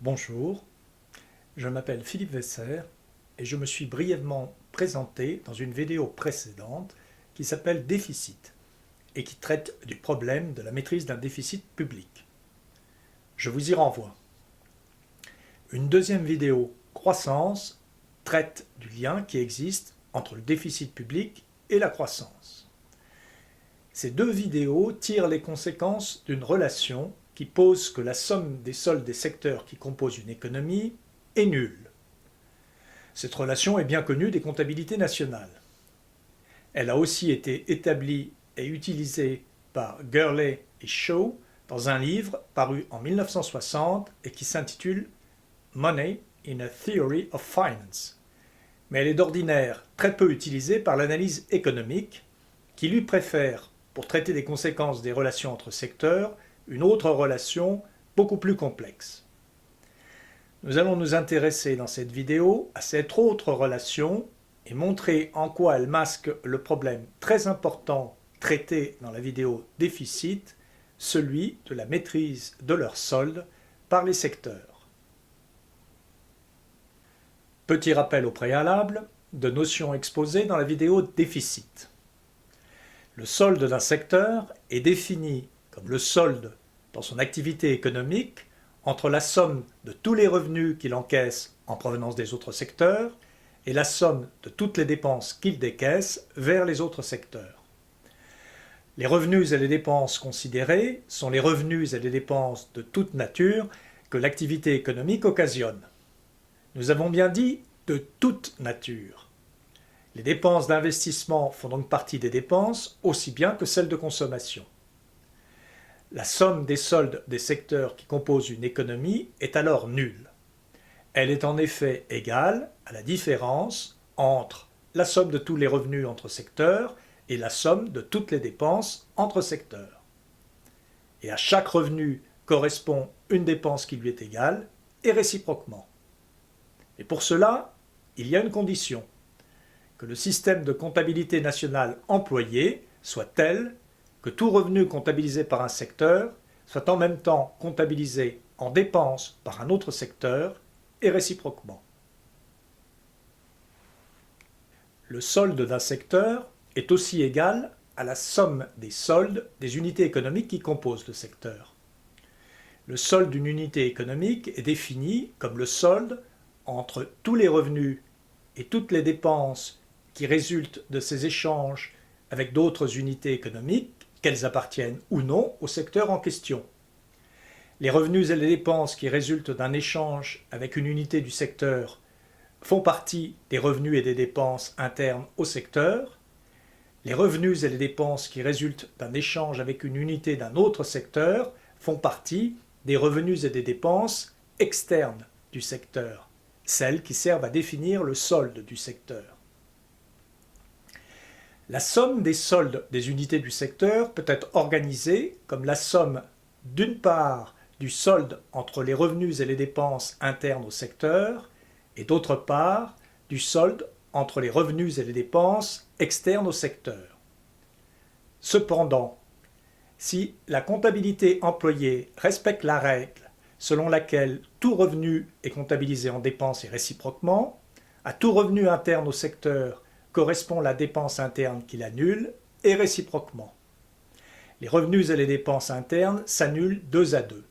Bonjour, je m'appelle Philippe Wesser et je me suis brièvement présenté dans une vidéo précédente qui s'appelle Déficit et qui traite du problème de la maîtrise d'un déficit public. Je vous y renvoie. Une deuxième vidéo, Croissance, traite du lien qui existe entre le déficit public et la croissance. Ces deux vidéos tirent les conséquences d'une relation qui pose que la somme des soldes des secteurs qui composent une économie est nulle. Cette relation est bien connue des comptabilités nationales. Elle a aussi été établie et utilisée par Gurley et Shaw dans un livre paru en 1960 et qui s'intitule Money in a Theory of Finance. Mais elle est d'ordinaire très peu utilisée par l'analyse économique, qui lui préfère, pour traiter des conséquences des relations entre secteurs, une autre relation beaucoup plus complexe. Nous allons nous intéresser dans cette vidéo à cette autre relation et montrer en quoi elle masque le problème très important traité dans la vidéo Déficit, celui de la maîtrise de leurs soldes par les secteurs. Petit rappel au préalable de notions exposées dans la vidéo Déficit. Le solde d'un secteur est défini comme le solde dans son activité économique entre la somme de tous les revenus qu'il encaisse en provenance des autres secteurs et la somme de toutes les dépenses qu'il décaisse vers les autres secteurs. Les revenus et les dépenses considérés sont les revenus et les dépenses de toute nature que l'activité économique occasionne. Nous avons bien dit de toute nature. Les dépenses d'investissement font donc partie des dépenses aussi bien que celles de consommation. La somme des soldes des secteurs qui composent une économie est alors nulle. Elle est en effet égale à la différence entre la somme de tous les revenus entre secteurs et la somme de toutes les dépenses entre secteurs. Et à chaque revenu correspond une dépense qui lui est égale et réciproquement. Et pour cela, il y a une condition, que le système de comptabilité nationale employé soit tel que tout revenu comptabilisé par un secteur soit en même temps comptabilisé en dépenses par un autre secteur et réciproquement. Le solde d'un secteur est aussi égal à la somme des soldes des unités économiques qui composent le secteur. Le solde d'une unité économique est défini comme le solde entre tous les revenus et toutes les dépenses qui résultent de ces échanges avec d'autres unités économiques, qu'elles appartiennent ou non au secteur en question. Les revenus et les dépenses qui résultent d'un échange avec une unité du secteur font partie des revenus et des dépenses internes au secteur. Les revenus et les dépenses qui résultent d'un échange avec une unité d'un autre secteur font partie des revenus et des dépenses externes du secteur, celles qui servent à définir le solde du secteur. La somme des soldes des unités du secteur peut être organisée comme la somme d'une part du solde entre les revenus et les dépenses internes au secteur et d'autre part du solde entre les revenus et les dépenses externes au secteur. Cependant, si la comptabilité employée respecte la règle selon laquelle tout revenu est comptabilisé en dépenses et réciproquement, à tout revenu interne au secteur correspond la dépense interne qu'il annule et réciproquement. Les revenus et les dépenses internes s'annulent deux à deux.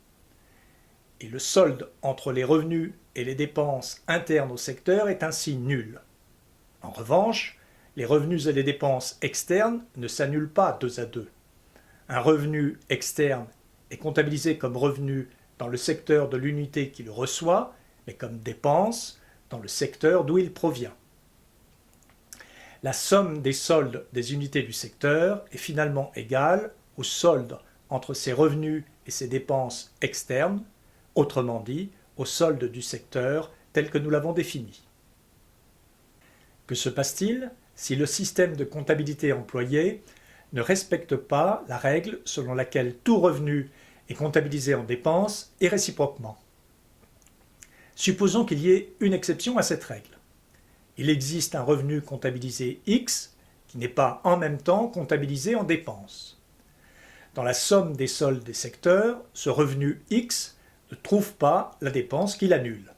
Et le solde entre les revenus et les dépenses internes au secteur est ainsi nul. En revanche, les revenus et les dépenses externes ne s'annulent pas deux à deux. Un revenu externe est comptabilisé comme revenu dans le secteur de l'unité qui le reçoit, mais comme dépense dans le secteur d'où il provient. La somme des soldes des unités du secteur est finalement égale au solde entre ses revenus et ses dépenses externes, autrement dit, au solde du secteur tel que nous l'avons défini. Que se passe-t-il si le système de comptabilité employé ne respecte pas la règle selon laquelle tout revenu est comptabilisé en dépenses et réciproquement? Supposons qu'il y ait une exception à cette règle. Il existe un revenu comptabilisé X qui n'est pas en même temps comptabilisé en dépenses. Dans la somme des soldes des secteurs, ce revenu X ne trouve pas la dépense qu'il annule.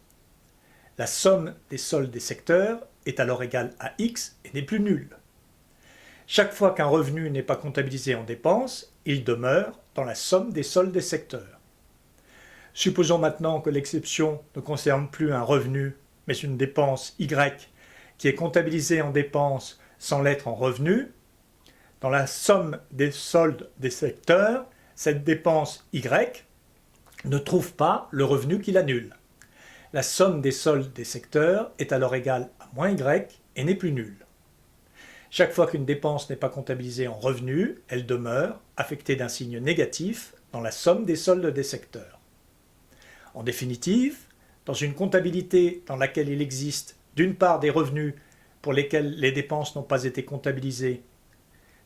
La somme des soldes des secteurs est alors égale à X et n'est plus nulle. Chaque fois qu'un revenu n'est pas comptabilisé en dépense, il demeure dans la somme des soldes des secteurs. Supposons maintenant que l'exception ne concerne plus un revenu, mais une dépense Y qui est comptabilisée en dépense sans l'être en revenu. Dans la somme des soldes des secteurs, cette dépense Y ne trouve pas le revenu qu'il annule. La somme des soldes des secteurs est alors égale à moins Y et n'est plus nulle. Chaque fois qu'une dépense n'est pas comptabilisée en revenu, elle demeure affectée d'un signe négatif dans la somme des soldes des secteurs. En définitive, dans une comptabilité dans laquelle il existe d'une part des revenus pour lesquels les dépenses n'ont pas été comptabilisées,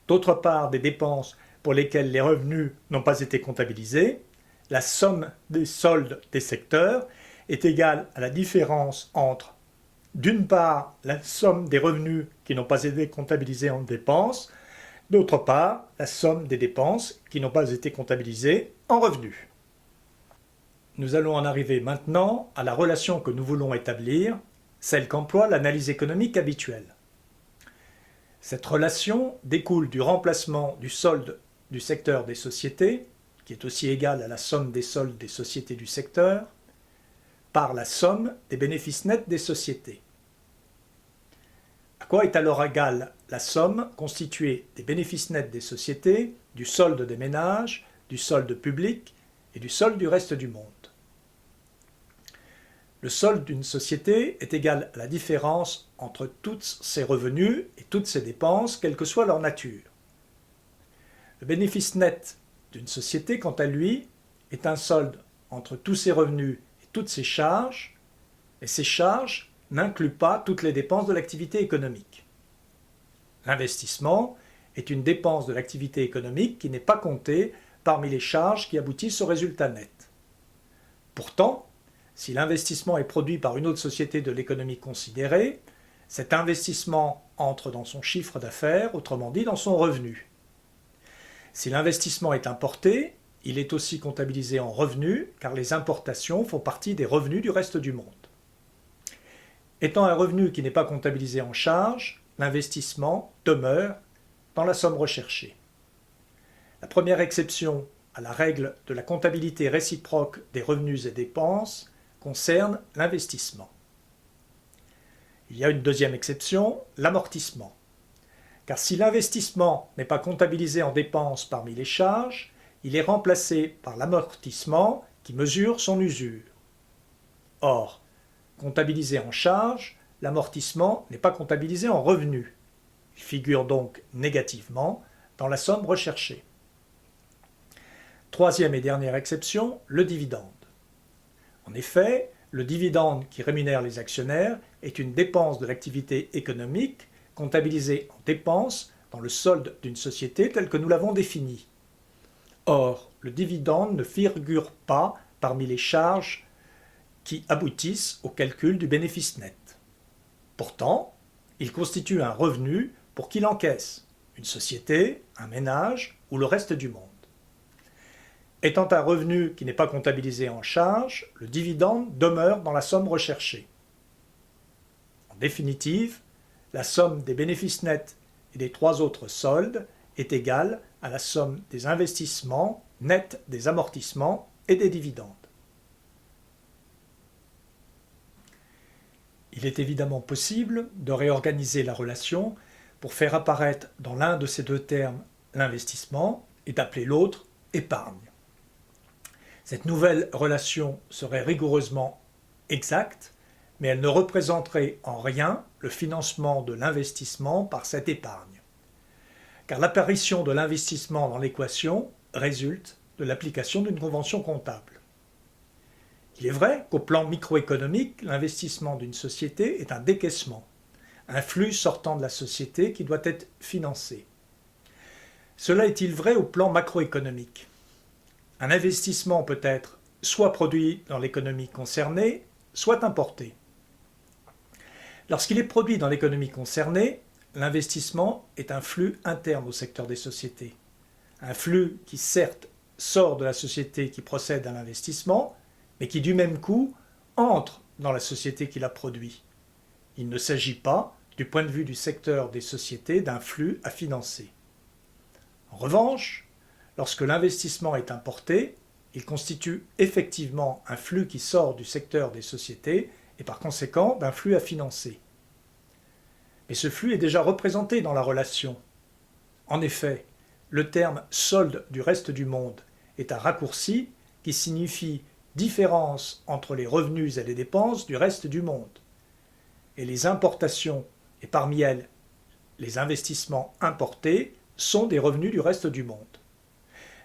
d'autre part des dépenses pour lesquelles les revenus n'ont pas été comptabilisés, la somme des soldes des secteurs est égale à la différence entre, d'une part, la somme des revenus qui n'ont pas été comptabilisés en dépenses, d'autre part, la somme des dépenses qui n'ont pas été comptabilisées en revenus. Nous allons en arriver maintenant à la relation que nous voulons établir, celle qu'emploie l'analyse économique habituelle. Cette relation découle du remplacement du solde du secteur des sociétés, qui est aussi égal à la somme des soldes des sociétés du secteur, par la somme des bénéfices nets des sociétés. À quoi est alors égale la somme constituée des bénéfices nets des sociétés, du solde des ménages, du solde public et du solde du reste du monde? Le solde d'une société est égal à la différence entre tous ses revenus et toutes ses dépenses, quelle que soit leur nature. Le bénéfice net d'une société, quant à lui, est un solde entre tous ses revenus et toutes ses charges, et ces charges n'incluent pas toutes les dépenses de l'activité économique. L'investissement est une dépense de l'activité économique qui n'est pas comptée parmi les charges qui aboutissent au résultat net. Pourtant, si l'investissement est produit par une autre société de l'économie considérée, cet investissement entre dans son chiffre d'affaires, autrement dit dans son revenu. Si l'investissement est importé, il est aussi comptabilisé en revenu, car les importations font partie des revenus du reste du monde. Étant un revenu qui n'est pas comptabilisé en charge, l'investissement demeure dans la somme recherchée. La première exception à la règle de la comptabilité réciproque des revenus et dépenses concerne l'investissement. Il y a une deuxième exception, l'amortissement. Car si l'investissement n'est pas comptabilisé en dépenses parmi les charges, il est remplacé par l'amortissement qui mesure son usure. Or, comptabilisé en charge, l'amortissement n'est pas comptabilisé en revenu. Il figure donc négativement dans la somme recherchée. Troisième et dernière exception, le dividende. En effet, le dividende qui rémunère les actionnaires est une dépense de l'activité économique comptabilisée en dépense dans le solde d'une société tel que nous l'avons défini. Or, le dividende ne figure pas parmi les charges qui aboutissent au calcul du bénéfice net. Pourtant, il constitue un revenu pour qui l'encaisse, une société, un ménage ou le reste du monde. Étant un revenu qui n'est pas comptabilisé en charge, le dividende demeure dans la somme recherchée. En définitive, la somme des bénéfices nets et des trois autres soldes est égale à la somme des investissements nets des amortissements et des dividendes. Il est évidemment possible de réorganiser la relation pour faire apparaître dans l'un de ces deux termes l'investissement et d'appeler l'autre épargne. Cette nouvelle relation serait rigoureusement exacte, mais elle ne représenterait en rien le financement de l'investissement par cette épargne. Car l'apparition de l'investissement dans l'équation résulte de l'application d'une convention comptable. Il est vrai qu'au plan microéconomique, l'investissement d'une société est un décaissement, un flux sortant de la société qui doit être financé. Cela est-il vrai au plan macroéconomique ? Un investissement peut être soit produit dans l'économie concernée, soit importé. Lorsqu'il est produit dans l'économie concernée, l'investissement est un flux interne au secteur des sociétés. Un flux qui certes sort de la société qui procède à l'investissement, mais qui du même coup entre dans la société qui la produit. Il ne s'agit pas, du point de vue du secteur des sociétés, d'un flux à financer. En revanche, lorsque l'investissement est importé, il constitue effectivement un flux qui sort du secteur des sociétés et par conséquent d'un flux à financer. Mais ce flux est déjà représenté dans la relation. En effet, le terme « solde du reste du monde » est un raccourci qui signifie différence entre les revenus et les dépenses du reste du monde. Et les importations, et parmi elles les investissements importés, sont des revenus du reste du monde.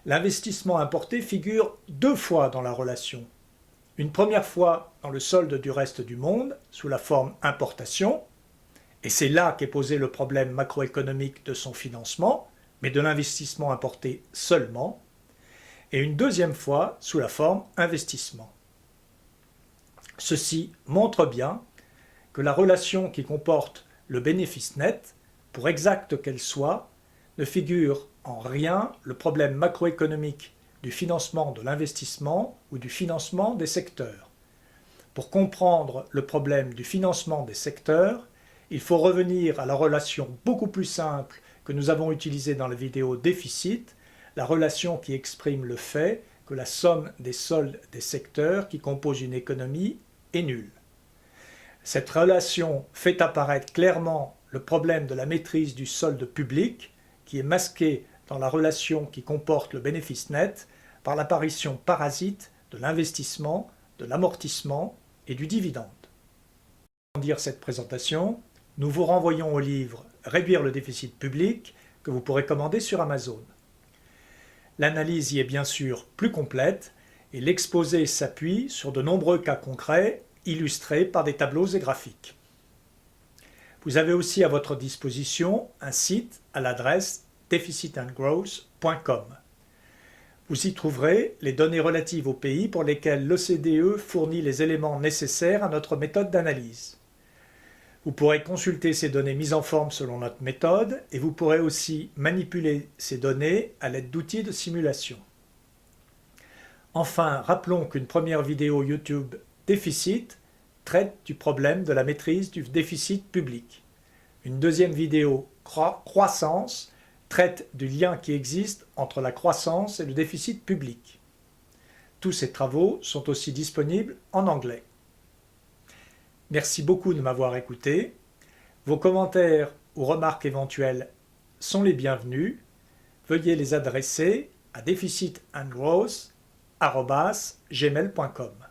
L'investissement importé figure deux fois dans la relation. Une première fois dans le solde du reste du monde, sous la forme importation, et c'est là qu'est posé le problème macroéconomique de son financement, mais de l'investissement importé seulement, et une deuxième fois sous la forme investissement. Ceci montre bien que la relation qui comporte le bénéfice net, pour exacte qu'elle soit, ne figure en rien le problème macroéconomique du financement de l'investissement ou du financement des secteurs. Pour comprendre le problème du financement des secteurs, il faut revenir à la relation beaucoup plus simple que nous avons utilisée dans la vidéo déficit, la relation qui exprime le fait que la somme des soldes des secteurs qui composent une économie est nulle. Cette relation fait apparaître clairement le problème de la maîtrise du solde public, qui est masqué dans la relation qui comporte le bénéfice net par l'apparition parasite de l'investissement, de l'amortissement et du dividende. Pour dire cette présentation, nous vous renvoyons au livre « Réduire le déficit public » que vous pourrez commander sur Amazon. L'analyse y est bien sûr plus complète et l'exposé s'appuie sur de nombreux cas concrets illustrés par des tableaux et graphiques. Vous avez aussi à votre disposition un site à l'adresse deficitandgrowth.com. Vous y trouverez les données relatives aux pays pour lesquels l'OCDE fournit les éléments nécessaires à notre méthode d'analyse. Vous pourrez consulter ces données mises en forme selon notre méthode et vous pourrez aussi manipuler ces données à l'aide d'outils de simulation. Enfin, rappelons qu'une première vidéo YouTube Déficit traite du problème de la maîtrise du déficit public. Une deuxième vidéo Croissance traite du lien qui existe entre la croissance et le déficit public. Tous ces travaux sont aussi disponibles en anglais. Merci beaucoup de m'avoir écouté. Vos commentaires ou remarques éventuelles sont les bienvenus. Veuillez les adresser à deficitandgrowth@gmail.com.